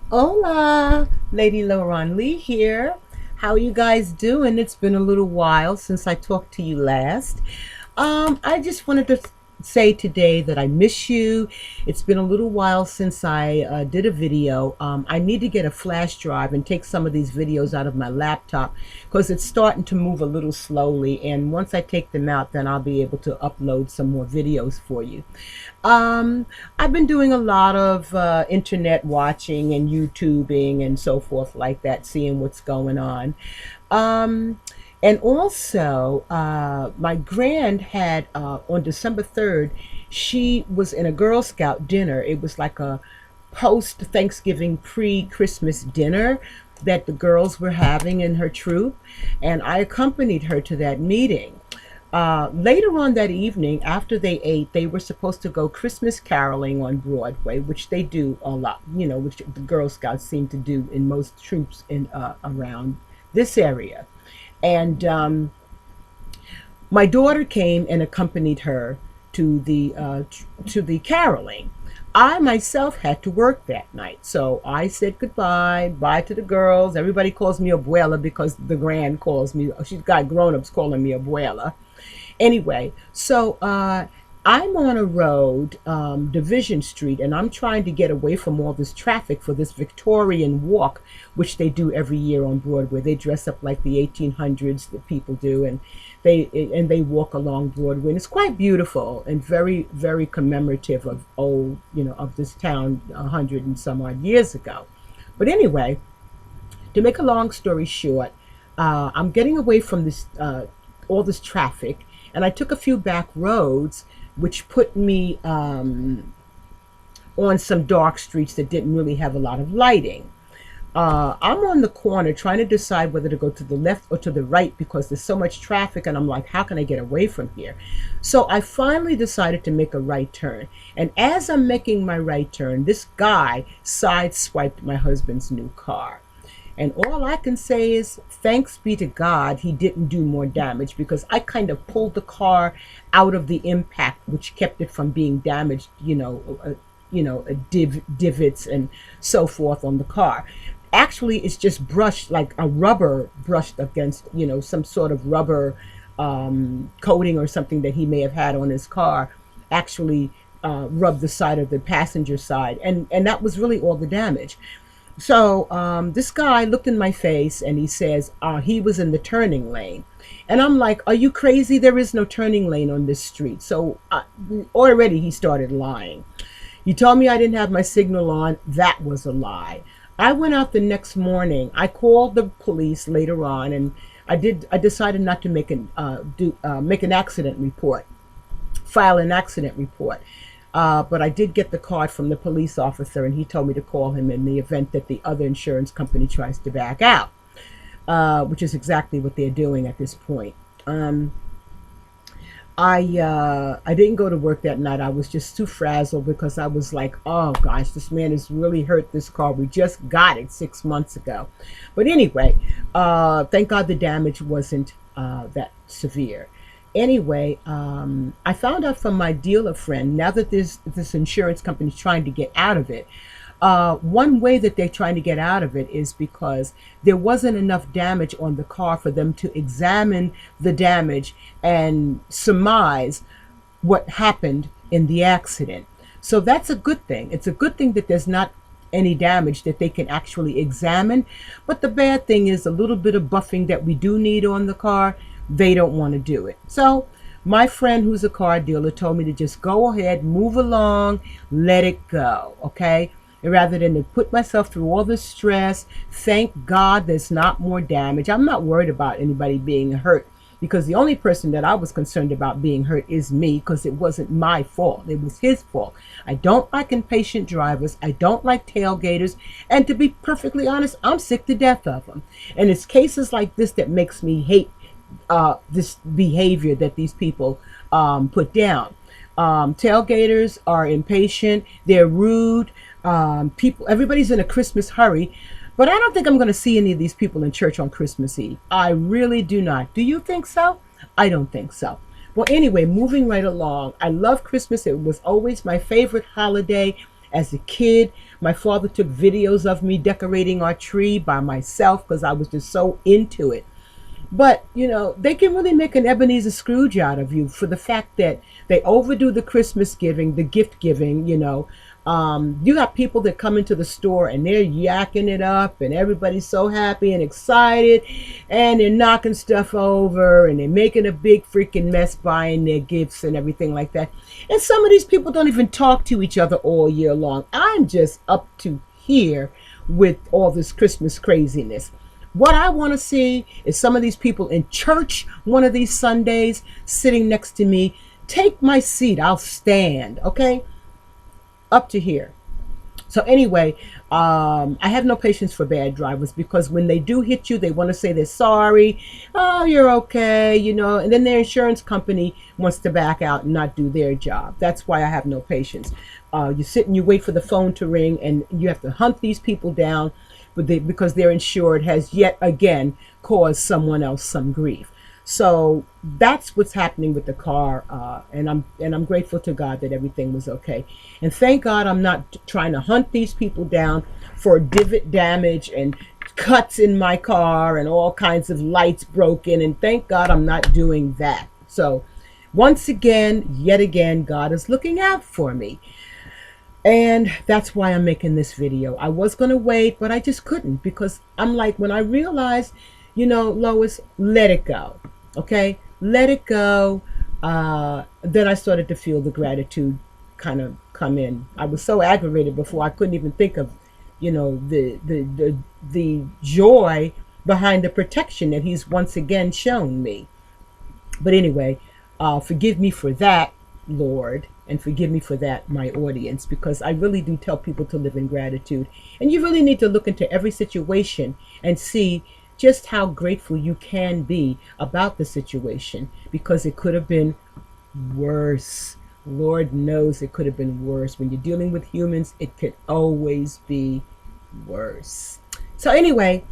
Hola, Lady Lauren Lee here. How are you guys doing? It's been a little while since I talked to you last. I just wanted to say today that I miss you. It's been a little while since I did a video. I need to get a flash drive and take some of these videos out of my laptop because it's starting to move a little slowly. And once I take them out, then I'll be able to upload some more videos for you. Um, I've been doing a lot of internet watching and YouTubing and so forth like that, seeing what's going on. Um, and also, my grand had on December 3rd, she was in a Girl Scout dinner. It was like a post Thanksgiving, pre Christmas dinner that the girls were having in her troop, and I accompanied her to that meeting. Later on that evening, after they ate, they were supposed to go Christmas caroling on Broadway, which they do a lot, which the Girl Scouts seem to do in most troops in around this area. And my daughter came and accompanied her to the caroling. I myself had to work that night, so I said goodbye, bye to the girls. Everybody calls me abuela because the grand calls me. She's got grown-ups calling me abuela. Anyway, so I'm on a road, Division Street, and I'm trying to get away from all this traffic for this Victorian walk, which they do every year on Broadway. They dress up like the 1800s, the people do, and they walk along Broadway, and it's quite beautiful and very, very commemorative of old, of this town 100 and some odd years ago. But anyway, to make a long story short, I'm getting away from this all this traffic, and I took a few back roads, which put me on some dark streets that didn't really have a lot of lighting. I'm on the corner trying to decide whether to go to the left or to the right because there's so much traffic, and I'm like, how can I get away from here? So I finally decided to make a right turn. And as I'm making my right turn, this guy sideswiped my husband's new car. And all I can say is, thanks be to God, he didn't do more damage because I kind of pulled the car out of the impact, which kept it from being damaged, divots and so forth on the car. Actually, it's just brushed like a rubber brushed against, some sort of rubber coating or something that he may have had on his car. Actually, rubbed the side of the passenger side, and that was really all the damage. So this guy looked in my face and he says he was in the turning lane. And I'm like, are you crazy? There is no turning lane on this street. So already he started lying. He told me I didn't have my signal on. That was a lie. I went out the next morning. I called the police later on, and I decided not to make an accident report, file an accident report. But I did get the card from the police officer, and he told me to call him in the event that the other insurance company tries to back out, which is exactly what they're doing at this point. I didn't go to work that night. I was just too frazzled because I was like, oh gosh, this man has really hurt this car. We just got it 6 months ago. But anyway, thank God the damage wasn't that severe. Anyway, I found out from my dealer friend, now that this insurance company is trying to get out of it, one way that they're trying to get out of it is because there wasn't enough damage on the car for them to examine the damage and surmise what happened in the accident. So that's a good thing. It's a good thing that there's not any damage that they can actually examine. But the bad thing is a little bit of buffing that we do need on the car, they don't want to do it. So my friend who's a car dealer told me to just go ahead, move along, let it go, okay? Rather than to put myself through all this stress. Thank God there's not more damage. I'm not worried about anybody being hurt because the only person that I was concerned about being hurt is me because it wasn't my fault. It was his fault. I don't like impatient drivers. I don't like tailgaters. And to be perfectly honest, I'm sick to death of them. And it's cases like this that makes me hate this behavior that these people put down. Tailgaters are impatient. They're rude. Everybody's in a Christmas hurry, but I don't think I'm going to see any of these people in church on Christmas Eve. I really do not. Do you think so? I don't think so. Well, anyway, moving right along. I love Christmas. It was always my favorite holiday, As a kid, my father took videos of me decorating our tree by myself because I was just so into it. But, they can really make an Ebenezer Scrooge out of you for the fact that they overdo the Christmas giving, the gift giving. You got people that come into the store and they're yakking it up and everybody's so happy and excited and they're knocking stuff over and they're making a big freaking mess buying their gifts and everything like that. And some of these people don't even talk to each other all year long. I'm just up to here with all this Christmas craziness. What I want to see is some of these people in church one of these Sundays sitting next to me. Take my seat. I'll stand. Okay? Up to here. So anyway, I have no patience for bad drivers because when they do hit you, they want to say they're sorry. Oh, you're okay, and then their insurance company wants to back out and not do their job. That's why I have no patience. You sit and you wait for the phone to ring and you have to hunt these people down because they're insured has yet again caused someone else some grief. So that's what's happening with the car, and I'm grateful to God that everything was okay. And thank God I'm not trying to hunt these people down for divot damage and cuts in my car and all kinds of lights broken. And thank God I'm not doing that. So once again, yet again, God is looking out for me. And that's why I'm making this video. I was going to wait, but I just couldn't because I'm like, when I realized, Lois, let it go. Okay, let it go. Then I started to feel the gratitude kind of come in. I was so aggravated before I couldn't even think of, the joy behind the protection that he's once again shown me. But anyway, forgive me for that, Lord, and forgive me for that, my audience, because I really do tell people to live in gratitude. And you really need to look into every situation and see just how grateful you can be about the situation, because it could have been worse. Lord knows it could have been worse. When you're dealing with humans, it could always be worse. So anyway,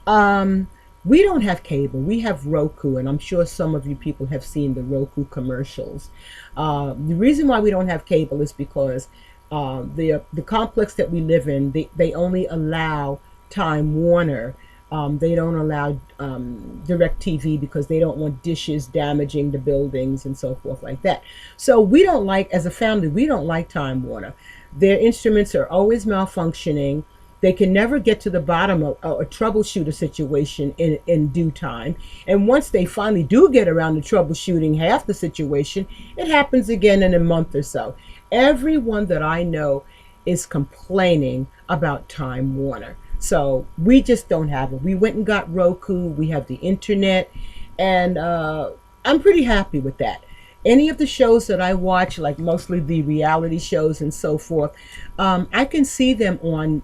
we don't have cable. We have Roku, and I'm sure some of you people have seen the Roku commercials. The reason why we don't have cable is because the complex that we live in, they only allow Time Warner. They don't allow DirecTV because they don't want dishes damaging the buildings and so forth like that. So we don't like, as a family, we don't like Time Warner. Their instruments are always malfunctioning. They can never get to the bottom of a troubleshoot a situation in due time. And once they finally do get around to troubleshooting half the situation, it happens again in a month or so. Everyone that I know is complaining about Time Warner. So we just don't have it. We went and got Roku. We have the internet. And I'm pretty happy with that. Any of the shows that I watch, like mostly the reality shows and so forth, I can see them on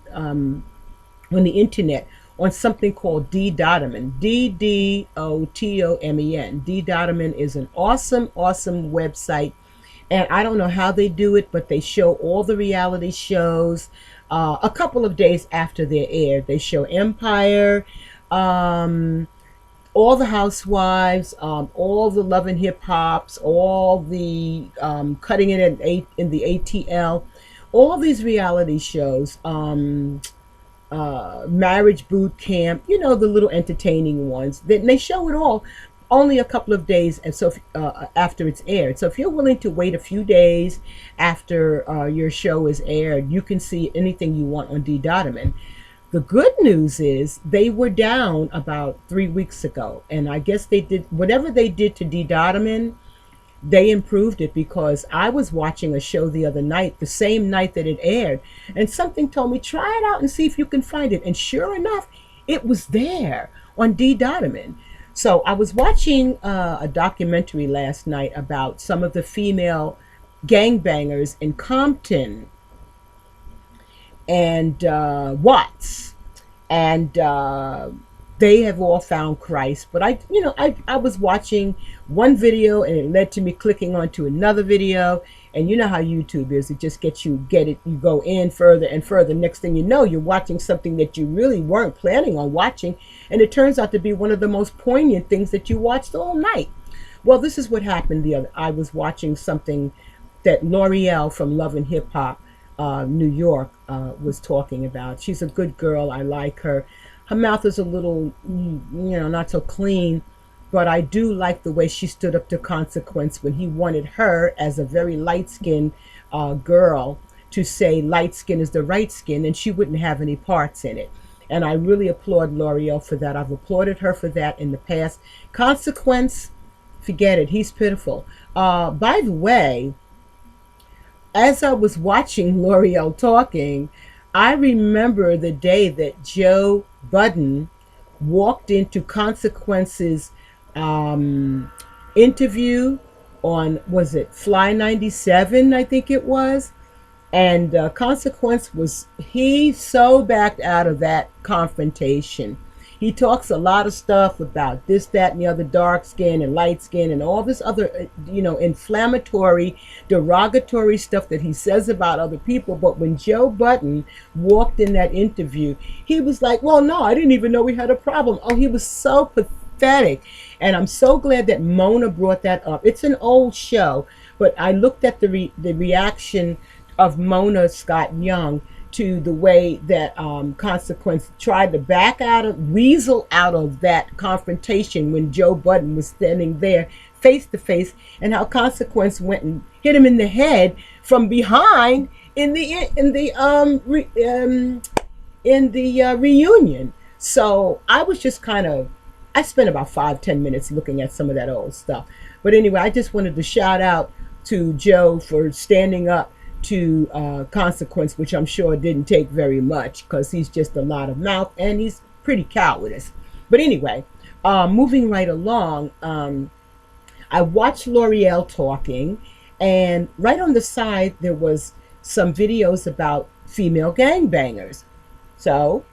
the internet on something called D-Dotamen, D-D-O-T-O-M-E-N. D-Dotamen is an awesome, awesome website. And I don't know how they do it, but they show all the reality shows a couple of days after they're aired. They show Empire, all the Housewives, all the Love and Hip Hops, all the Cutting It in the ATL, all these reality shows, Marriage Boot Camp, the little entertaining ones. They show it all only a couple of days and so after it's aired. So if you're willing to wait a few days after your show is aired, you can see anything you want on D-Dotamen. The good news is they were down about 3 weeks ago, and I guess they did whatever they did to D-Dotamen, they improved it, because I was watching a show the other night, the same night that it aired, and something told me, try it out and see if you can find it. And sure enough, it was there on D-Dotamen. So I was watching a documentary last night about some of the female gangbangers in Compton and Watts, and they have all found Christ. But I was watching one video and it led to me clicking onto another video, and you know how YouTube is, it just you go in further and further. Next thing you know, you're watching something that you really weren't planning on watching, and it turns out to be one of the most poignant things that you watched all night. Well, this is what happened I was watching something that L'Oreal from Love and Hip Hop New York, was talking about. She's a good girl. I like her. Her mouth is a little, not so clean, but I do like the way she stood up to Consequence when he wanted her, as a very light skinned girl, to say light skin is the right skin and she wouldn't have any parts in it. And I really applaud L'Oreal for that. I've applauded her for that in the past. Consequence, forget it. He's pitiful. By the way, as I was watching L'Oreal talking, I remember the day that Joe Budden walked into Consequence's um, interview on, was it Fly 97, I think it was, and Consequence was, he so backed out of that confrontation. He talks a lot of stuff about this, that, and the other, dark skin and light skin and all this other, inflammatory, derogatory stuff that he says about other people. But when Joe Budden walked in that interview, he was like, well, no, I didn't even know we had a problem. Oh, he was so pathetic. And I'm so glad that Mona brought that up. It's an old show, but I looked at the reaction of Mona Scott Young to the way that Consequence tried to weasel out of that confrontation when Joe Budden was standing there face to face, and how Consequence went and hit him in the head from behind in the reunion. So I was just I spent about 5-10 minutes looking at some of that old stuff. But anyway, I just wanted to shout out to Joe for standing up to Consequence, which I'm sure didn't take very much because he's just a lot of mouth and he's pretty cowardice. But anyway, moving right along, I watched L'Oreal talking, and right on the side there was some videos about female gangbangers. So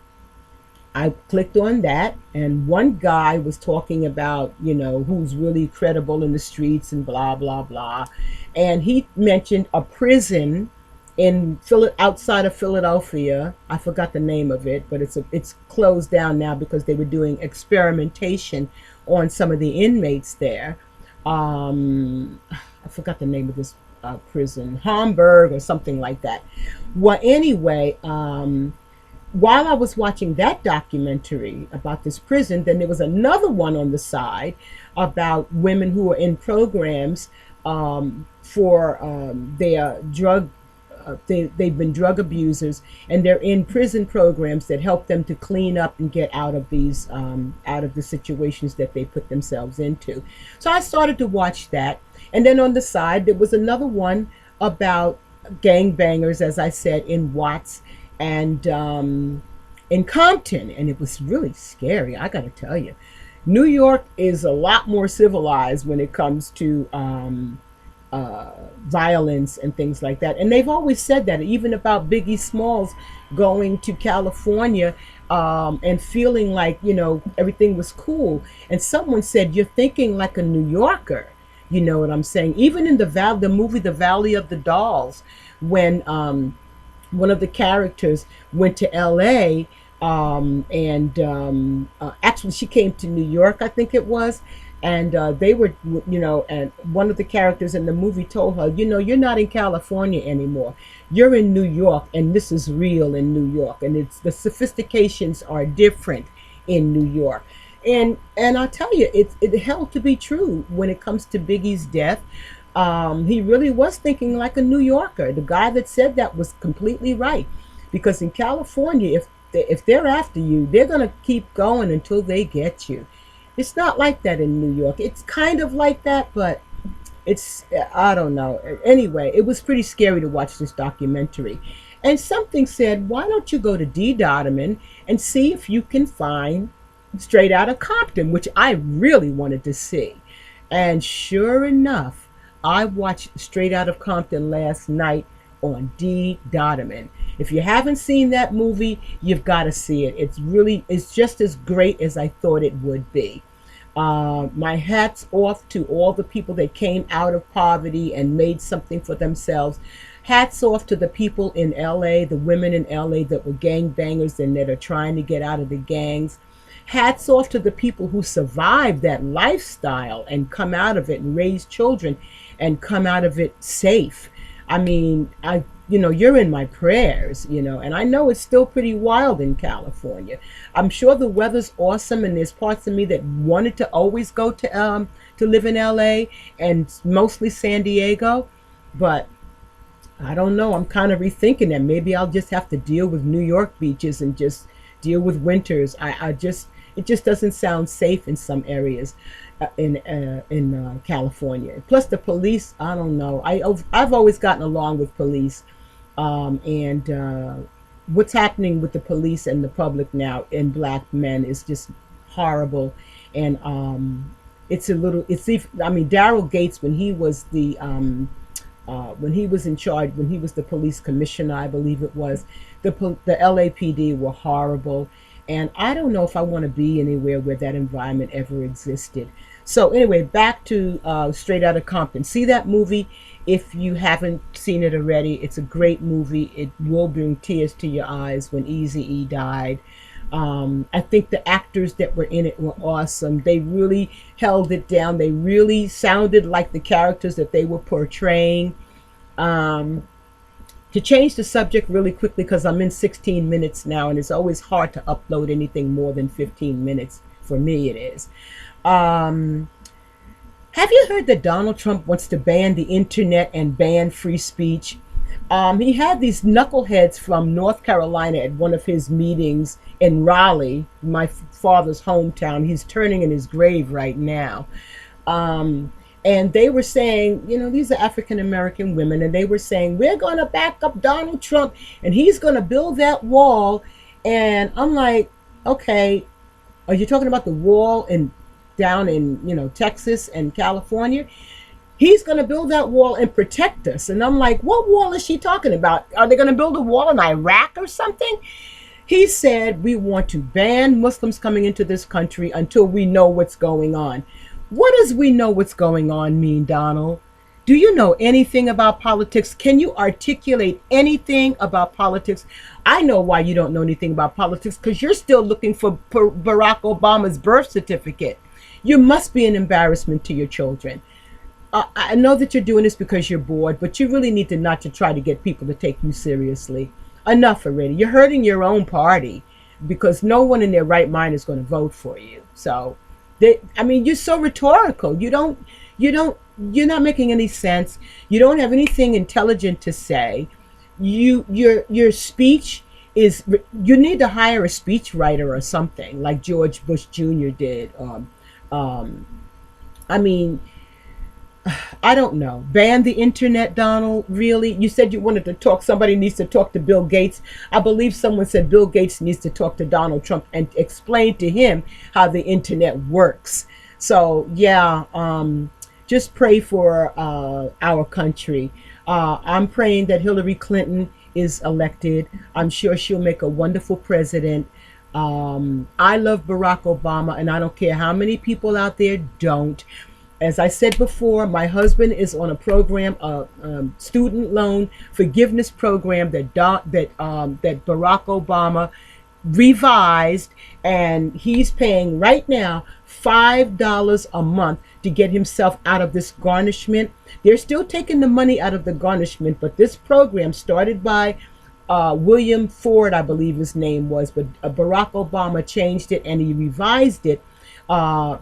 I clicked on that, and one guy was talking about, who's really credible in the streets and blah, blah, blah. And he mentioned a prison outside of Philadelphia. I forgot the name of it, but it's closed down now because they were doing experimentation on some of the inmates there. I forgot the name of this prison, Hamburg or something like that. Well, anyway, while I was watching that documentary about this prison, then there was another one on the side about women who are in programs for their drug. They've been drug abusers, and they're in prison programs that help them to clean up and get out of the situations that they put themselves into. So I started to watch that, and then on the side there was another one about gangbangers, as I said, in Watts and in Compton, and it was really scary. I got to tell you, New York is a lot more civilized when it comes to violence and things like that. And they've always said that, even about Biggie Smalls going to California and feeling like, everything was cool. And someone said, you're thinking like a New Yorker. You know what I'm saying? Even in the movie The Valley of the Dolls, when one of the characters went to LA, actually she came to New York, I think it was, and they were, and one of the characters in the movie told her, you're not in California anymore. You're in New York, and this is real in New York, and it's the sophistications are different in New York. And I'll tell you, it held to be true when it comes to Biggie's death. He really was thinking like a New Yorker. The guy that said that was completely right, because in California, if they're after you, they're going to keep going until they get you. It's not like that in New York. It's kind of like that, but I don't know. Anyway, it was pretty scary to watch this documentary. And something said, why don't you go to D. Dotterman and see if you can find Straight Outta Compton, which I really wanted to see. And sure enough, I watched Straight Outta Compton last night on D. Dotterman. If you haven't seen that movie, you've got to see it. It's just as great as I thought it would be. My hat's off to all the people that came out of poverty and made something for themselves. Hats off to the people in LA, the women in LA that were gangbangers and that are trying to get out of the gangs. Hats off to the people who survived that lifestyle and come out of it and raise children and come out of it safe. I mean, you're in my prayers, and I know it's still pretty wild in California. I'm sure the weather's awesome, and there's parts of me that wanted to always go to live in LA and mostly San Diego, but I don't know. I'm kind of rethinking that. Maybe I'll just have to deal with New York beaches and just deal with winters. It just doesn't sound safe in some areas in California. Plus the police. I don't know. I've always gotten along with police, and what's happening with the police and the public now in black men is just horrible, and it's a little. It's I mean, Daryl Gates, when he was in charge, when he was the police commissioner, I believe it was, the LAPD were horrible. And I don't know if I want to be anywhere where that environment ever existed. So anyway, back to Straight Outta Compton. See that movie if you haven't seen it already. It's a great movie. It will bring tears to your eyes when Eazy-E died. I think the actors that were in it were awesome. They really held it down. They really sounded like the characters that they were portraying. To change the subject really quickly, because I'm in 16 minutes now, and it's always hard to upload anything more than 15 minutes. For me, it is. Have you heard that Donald Trump wants to ban the internet and ban free speech? He had these knuckleheads from North Carolina at one of his meetings in Raleigh, my father's hometown. He's turning in his grave right now. And they were saying, these are African American women, and they were saying, we're going to back up Donald Trump, and he's going to build that wall. And I'm like, okay, are you talking about the wall down in, Texas and California? He's going to build that wall and protect us. And I'm like, what wall is she talking about? Are they going to build a wall in Iraq or something? He said, we want to ban Muslims coming into this country until we know what's going on. What does we know what's going on mean, Donald? Do you know anything about politics? Can you articulate anything about politics? I know why you don't know anything about politics, because you're still looking for Barack Obama's birth certificate. You must be an embarrassment to your children. I know that you're doing this because you're bored, but you really need to not to try to get people to take you seriously. Enough already. You're hurting your own party, because no one in their right mind is going to vote for you. So, you're so rhetorical. You're not making any sense. You don't have anything intelligent to say. Your speech is, you need to hire a speech writer or something like George Bush Jr. did. I don't know. Ban the internet, Donald? Really? You said you wanted to talk. Somebody needs to talk to Bill Gates. I believe someone said Bill Gates needs to talk to Donald Trump and explain to him how the internet works. So, yeah, just pray for our country. I'm praying that Hillary Clinton is elected. I'm sure she'll make a wonderful president. I love Barack Obama, and I don't care how many people out there don't. As I said before, my husband is on a program, a student loan forgiveness program that Barack Obama revised, and he's paying right now $5 a month to get himself out of this garnishment. They're still taking the money out of the garnishment, but this program started by William Ford, I believe his name was, but Barack Obama changed it and he revised it.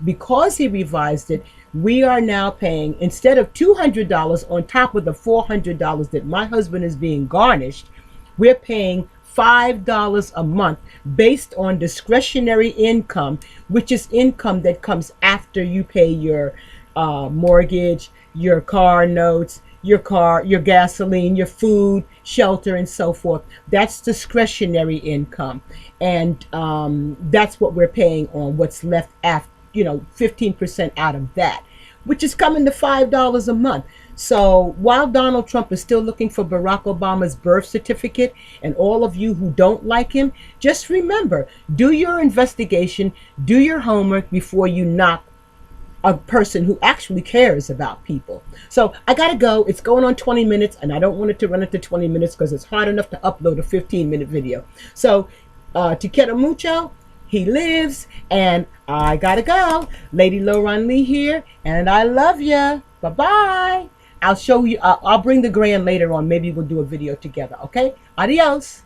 Because he revised it, we are now paying, instead of $200 on top of the $400 that my husband is being garnished, we're paying $5 a month based on discretionary income, which is income that comes after you pay your mortgage, your car notes, your gasoline, your food, shelter, and so forth. That's discretionary income. And that's what we're paying on what's left after, 15% out of that, which is coming to $5 a month. So while Donald Trump is still looking for Barack Obama's birth certificate, and all of you who don't like him, just remember, do your investigation, do your homework before you knock a person who actually cares about people. So I gotta go. It's going on 20 minutes, and I don't want it to run into 20 minutes because it's hard enough to upload a 15-minute video. So te quiero mucho. He lives, and I gotta go. Lady Lauren Lee here, and I love ya. Bye-bye. I'll show you. I'll bring the grand later on. Maybe we'll do a video together. Okay. Adios.